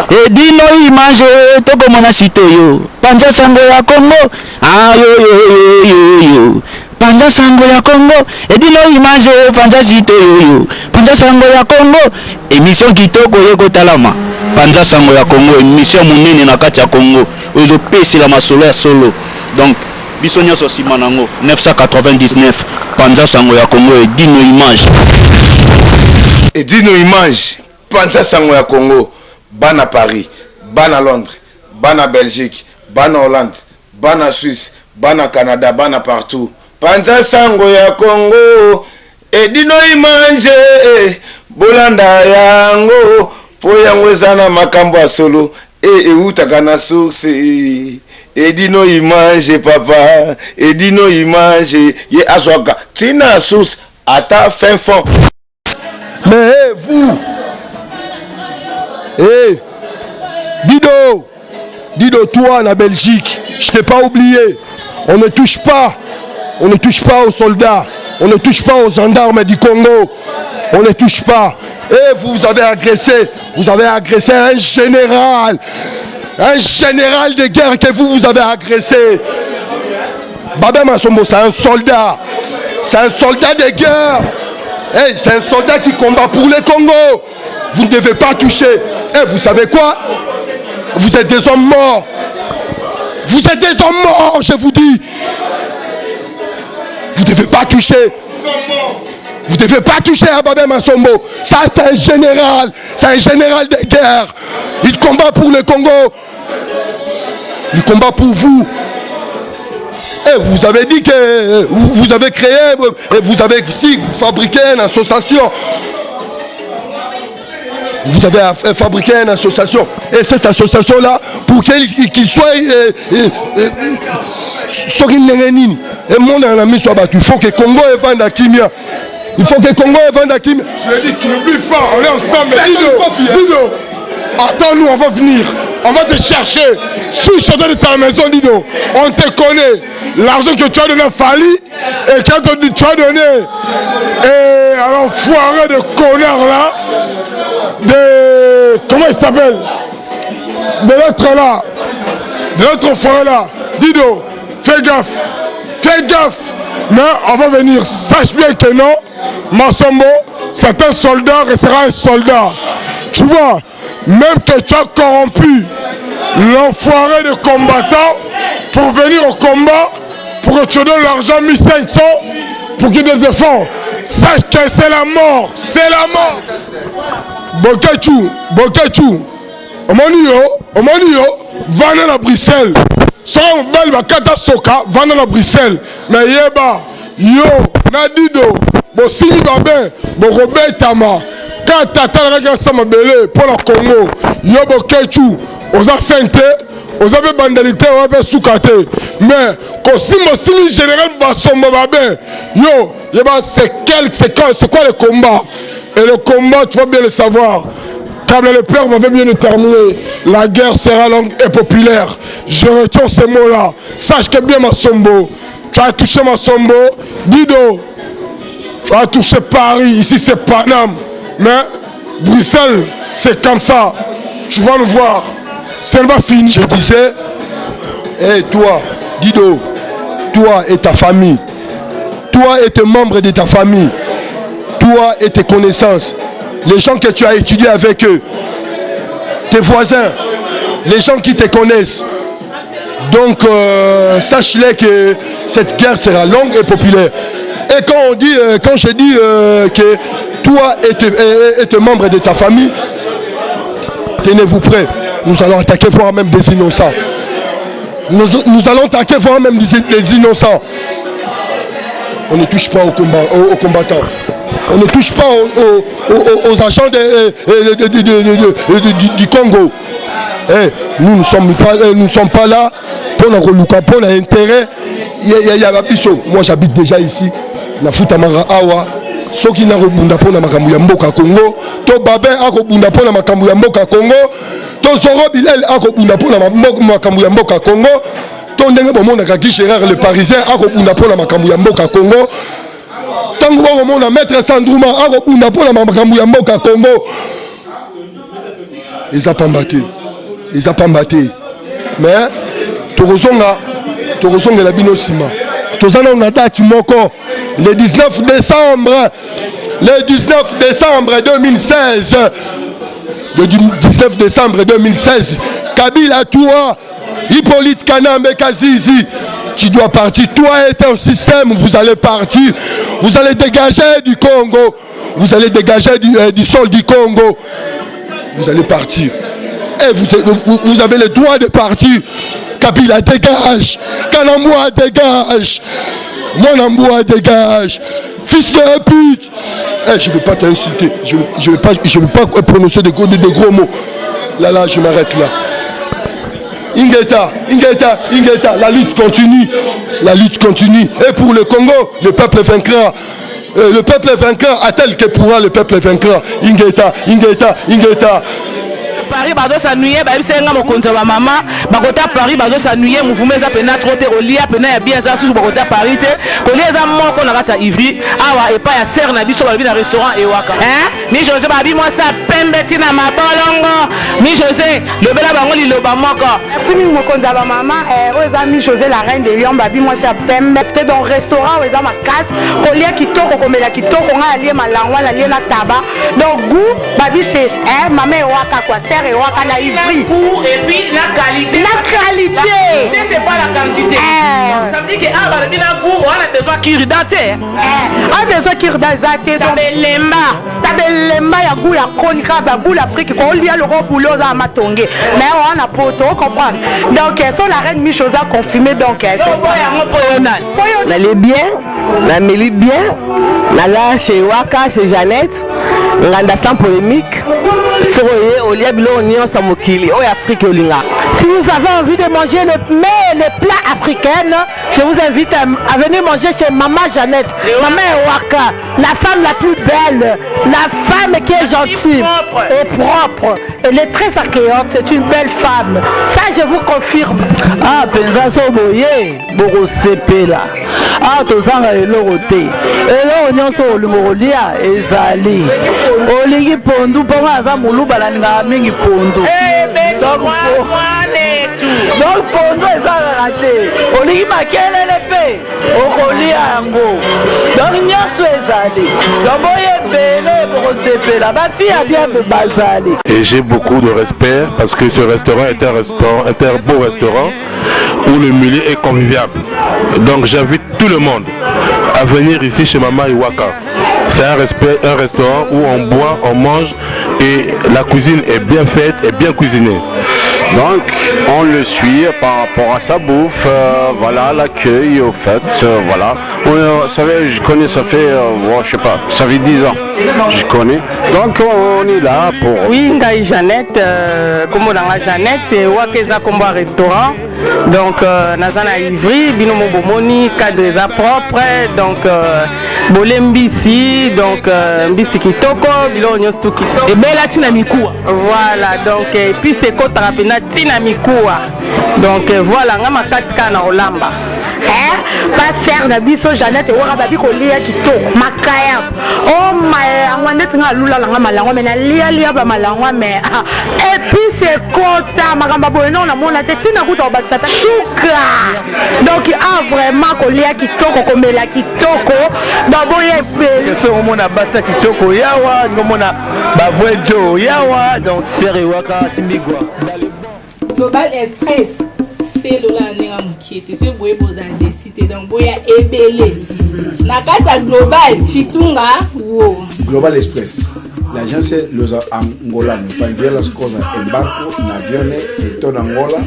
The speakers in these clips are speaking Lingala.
et dino image toko mona sitoyo panja sango ya Congo yo panja sango ya Congo et dino image panja sitoyo panja sango ya Congo émission kitoko yeko talama panja sango ya Congo émission munene na kati ya Congo ozo pesi la masolo ya solo donc biso nyonso sima nango 999 panja sango ya Congo et dino image panja sango ya Congo bana Paris bana Londres bana Belgique bana Hollande bana Suisse bana Canada bana partout panja sango ya Congo et dino image bolanda yango po yango ezana makambo ya solo eutaka na source edino image papa edino image ye aswaka tina source ata fin fond. Mais vous Dido toi en Belgique, je t'ai pas oublié. On ne touche pas aux soldats, on ne touche pas aux gendarmes du Congo, on ne touche pas. Et vous avez agressé un général de guerre que vous avez agressé. Babé Massombo, c'est un soldat de guerre. C'est un soldat qui combat pour le Congo. Vous ne devez pas toucher. Et vous savez quoi? Vous êtes des hommes morts. Vous êtes des hommes morts, je vous dis. Vous ne devez pas toucher. Vous ne devez pas toucher à Babé Massombo. Ça, c'est un général. C'est un général de guerre. Il combat pour le Congo. Il combat pour vous. Et vous avez dit que vous avez créé, vous avez fabriqué une association. Vous avez fabriqué une association. Et cette association-là, pour qu'il soit sur une lérénine, et mon ami soit battu, il faut que Congo vende à Kimia. Il faut que Congo vende à Kimia. Je l'ai dit, tu n'oublies pas, on est ensemble. Dido, attends-nous, on va venir. On va te chercher. Je suis chanteur de ta maison, Dido. On te connaît. L'argent que tu as donné à Fali et quand tu as donné et à l'enfoiré de connard là, de. Comment il s'appelle? De l'autre là. De l'autre enfoiré là. Dido, fais gaffe. Fais gaffe. Mais on va venir. Sache bien que non, Massombo, c'est un soldat, restera un soldat. Tu vois, même que tu as corrompu l'enfoiré de combattant pour venir au combat, pour que tu donnes l'argent 1500 pour qu'il te défende. Sache que c'est la mort, c'est la mort. Bokechu, Omonio, vana à Bruxelles. Sans belle bakata soka, vana à Bruxelles. Mais yeba, yo, nadido, bo sini babin, bo Robert Tama. Quand t'attends la guerre sama belé pour le Congo, yo Bokechu, aux affeintés. Vous avez bandalité, vous avez soukate. Mais, quand si mon général Massombo Babé, yo, c'est quoi le combat? Et le combat, tu vas bien le savoir. Comme le père m'avait bien déterminé, la guerre sera longue et populaire. Je retiens ces mots-là. Sache que bien Massombo, tu as touché Massombo, Dido, tu as touché Paris, ici c'est Paname. Mais, Bruxelles, c'est comme ça. Tu vas nous voir. C'est pas fini. Je disais, toi, Dido, toi et ta famille, toi et tes membres de ta famille, toi et tes connaissances, les gens que tu as étudiés avec eux, tes voisins, les gens qui te connaissent. Donc, sache-les que cette guerre sera longue et populaire. Et quand je dis que toi et tes membres de ta famille, tenez-vous prêts. Nous allons attaquer voire même des innocents. Nous allons attaquer voire même des innocents. On ne touche pas aux combattants. On ne touche pas aux agents du Congo. Nous ne sommes pas là pour l'intérêt. Moi j'habite déjà ici. Na Futamara Awa. Ceux qui n'ont pas pour la Makambouyamboka Congo, to Babin a robunda pour la Makambouyamboka Congo, to Zoro Bilel a robunda pour la Makambouyamboka Congo, to Ndenge Bomona Kaki Gérard le Parisien a robunda pour la Makambouyamboka Congo, Tango Bomona Maître Sandrouma a robunda pour la Makambouyamboka Congo. ils a pas battu. Ils a pas battu. Mais Torosonga la binosima. Tozana on a date moko le 19 décembre. Le 19 décembre 2016. Le 19 décembre 2016. Kabila toi, Hippolyte Kanambe Kazizi, tu dois partir. Toi et ton système, vous allez partir. Vous allez dégager du Congo. Vous allez dégager du sol du Congo. Vous allez partir. Et vous avez le droit de partir. Kabila dégage. Kanamboua dégage. Monamboua dégage. Fils de pute. Eh, je ne vais pas t'inciter. Je ne vais pas prononcer de gros mots. Là, je m'arrête là. Ingeta, la lutte continue. La lutte continue. Et pour le Congo, le peuple vaincra. Le peuple vaincra à tel que pourra le peuple vaincra. Ingeta. Paris bazo s'ennuyer ba bisenga mokonzo ba mama bakota Paris bazo s'ennuyer mouvement za pena trop te olia pena ya bien za sous bakota Paris te kolia za moko na kata Ivry awa epa ya serre na biso ba bi na restaurant Ewaka ni José ba bi moi ça pembe tina mabolongo ni José le bela bango liloba moko fini mokonzo ba mama oza mi José la reine de Lyon ba bi moi ça pembe te dans restaurant oza ma casse kolia kitoko komela kitoko nga alie malangwa na lie na taba donc goût ba bi chez mama Ewaka quoi et Ewaka Ivry. Et puis la qualité. La qualité. C'est pas la quantité. Ça veut dire que ah bah le bina goût on a besoin kiridate. On a besoin kiridate zate. Tabelemba ya goût ya konika ba goût l'Afrique ko lia le boulot za matonge. Mais on a poto comprendre. Donc so la reine Michosa confirmé donc c'est ça. La les bien, la mélite bien. La là chez Ewaka chez Jeannette. Nganda sans polémique. Si vous avez envie de manger les plats africains, je vous invite à venir manger chez Maman Jeannette, Maman Ewaka, la femme la plus belle, la femme qui est gentille et propre. Elle est très accueillante, c'est une belle femme. Ça, je vous confirme. Ah, pensa soboye, boko sepela. Ah, tozanga elorote. Elo nyonso olumorolia ezali. Olingi pondu ponga za muluba la nga mingi pondu. Donc pondu ezala raté. Olingi makelele pe. Okolia yango. Donc nyonso ezali. Donc boye bele boko sepela. Ba fille a bien me bazali. Et j'ai beaucoup de respect parce que ce restaurant est un beau restaurant où le milieu est convivial. Donc j'invite tout le monde à venir ici chez Maman Ewaka. C'est un restaurant où on boit, on mange et la cuisine est bien faite et bien cuisinée. Donc on le suit par rapport à sa bouffe, voilà, l'accueil au fait, voilà. Vous savez, je connais, ça fait, je sais pas, ça fait 10 ans, je connais. Donc on est là pour... Oui, Ngaï Jeannette, comme on a Jeannette, c'est Wakeza Combo Restaurant. Donc Nazana Ivry, Binomo Bomoni, cadre propre, donc Bolembisi, donc Mbisi Kitoko, Bilonyo Tukito. Et Bella Tinamikua. Voilà, donc et puis c'est Kotarapena Tinamikua. Donc voilà, on a Katka na Olamba. Pas serre na biso Jeannette et Warababi kolia kitoko makaya. Oh my, angwande tinga lula langa malangwa mais na lia ba malangwa mais et puis c'est kota makamba bono na mona te tina kuta ba tata suka. Donc vraiment kolia kitoko komela kitoko donc boye pe so mona basa kitoko yawa ngomona ba vojo yawa donc serre Ewaka simbigwa. Global Express c'est le là qui était ce boye bozande cité donc boya ebele na kata global chitunga wo Global Express l'agence los angolano para enviar las cosas en barco en aviones en toda Angola.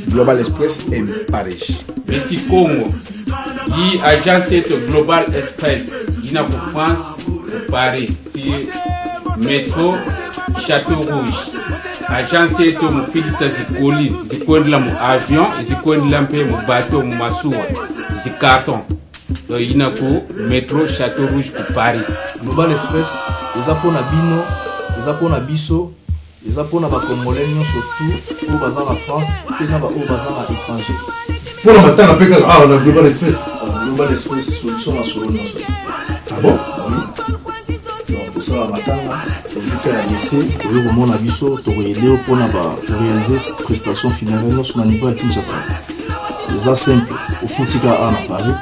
Global Express en Paris. Ici Congo y agence Global Express ina pour France pour Paris si métro Château Rouge. Agence yetu mufilisa zikwendela mu avion zikwendela mpe mu bateau mu masuwa zikarton do ina ku métro Château Rouge ku Paris. Global Express eza pona bino eza pona biso eza pona ba congolais nyonso tout o baza na France pe na ba o baza na étranger. Pona matanga pe ka on a Global Express. Global Express solution na solo nyonso. Ah bon? Oui. Donc ça la matanga jusqu'à la lycée oyo komona biso tokoyede mpona réaliser prestation funéraire sur le niveau ya Kinshasa. eza simple ofutika a na Paris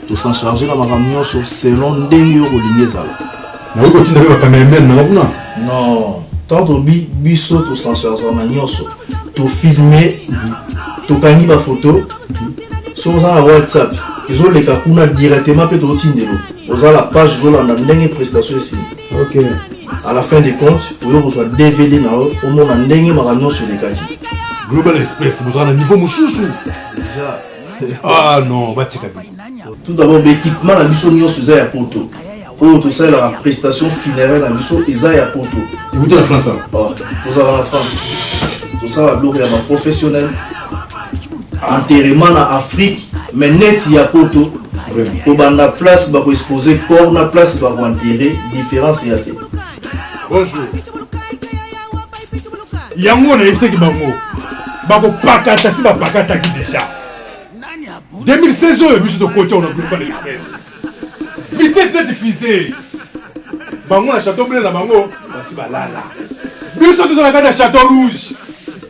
tosan charger na makambo nyonso selon ndenge yo kolingi ezala na okotinda pe bakameramen na kuna non tant biso tosan charger na nyonso tofilme tokangi bafoto so oza na WhatsApp ezoleka kuna directement mpe totindelo oza la page ozolanda ndenge prestation esili ok à la fin des comptes oyo kozwa DVD na yo omona ndenge makambo nyonso elekaki Global Express bozala na niveau mosusu ah non batika tout d'abord l'équipement na biso nyonso eza ya poto oyo tosalelaka prestation funéraire na biso eza ya poto ekuti na France tozala na France tosala biloko ya baprofessionnel enterrement na Afrique mais net ya poto kobanda place bakoexpose corps na place bakoenterre différence ya te bonjour yango na yebisaki bango bakopakata si bapakataki déjà 2016 oyo biso tokoti on a Global Express vitesse de diffusée bango na château bleu na bango basi balala biso toza na kati ya château rouge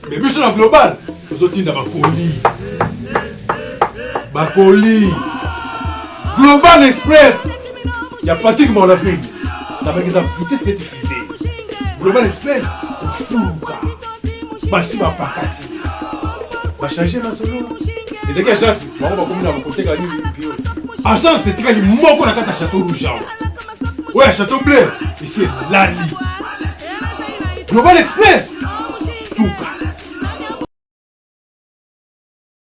mais biso na global tozotinda bakoli Global Express ya Patrick Monafrique avec sa vitesse de diffusée Global Express fuluka basi bapakati changer la solo ezaki chance bango bakomi na bakoteka nini bio agence etikali moko na kati ya château rouge awa oyo ya château bleu esi elali Global Express suka